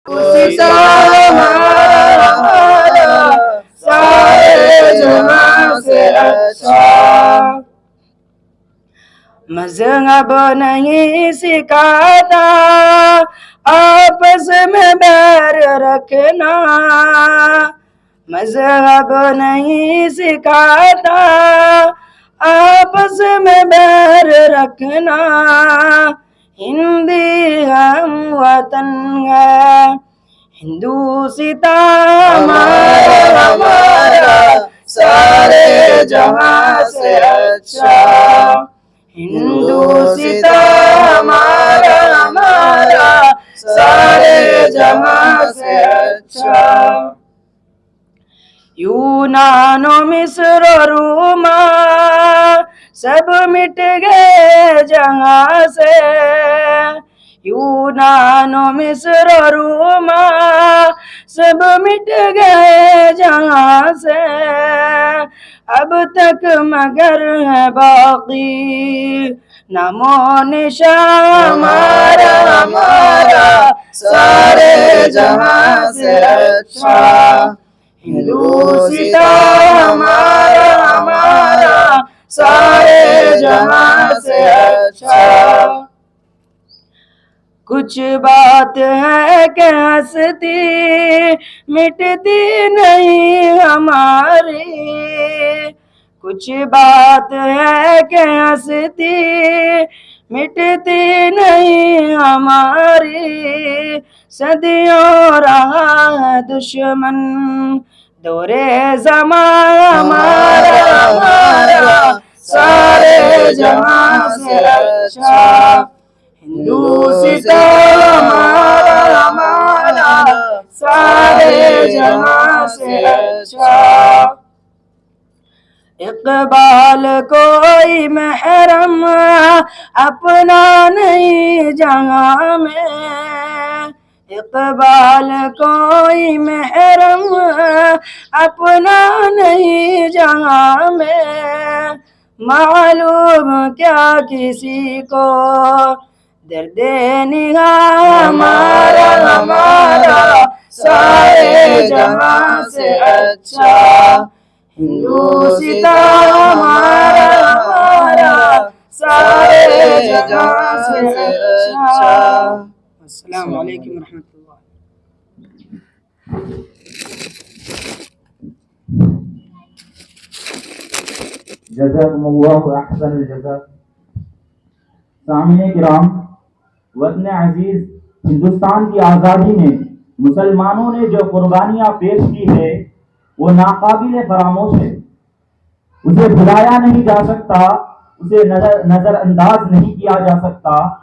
सीता हमारा सारे जहां से अच्छा। मजहब नहीं सिखाता आपस में बैर रखना, मजहब नहीं सिखाता आपस में बैर रखना। हिंदी हम वतन है, हिंदू सीता हमारा सारे जहां से अच्छा। हिंदू सीता हमारा सारे जहां से अच्छा। यूनानो मिस्र रोमा सब मिट गए जहां से, यूनानो मिस्र रोमा सब मिट गए जहां से। अब तक मगर है बाकी नामो निशान हमारा सारे जहां से अच्छा। हिंदू सीता हमारा सारे जहां से अच्छा। कुछ बात है कि हंसती मिटती नहीं हमारी, कुछ बात है कि हंसती मिटती नहीं हमारी। सदियों रहा है दुश्मन दौरे ज़मां हमारा सारे जहां से अच्छा। हिंदू सीता हमारा सारे जहां से अच्छा। इकबाल कोई महरम अपना नहीं जहां में, इकबाल कोई महरम अपना नहीं जहां में। मालूम क्या किसी को दर्द निगाह हमारा सारे जहां से अच्छा। हिंदू सीता हमारा सारे जहां से अच्छा। अस्सलाम वालेकुम रहमतुल्लाह। जज़ाकुमुल्लाहु अहसनल जज़ा। सामईन किराम, वतन अजीज हिंदुस्तान की आज़ादी में मुसलमानों ने जो कुर्बानियाँ पेश की है वो नाकाबिल फरामोश है। उसे भुलाया नहीं जा सकता, उसे नजरअंदाज नहीं किया जा सकता।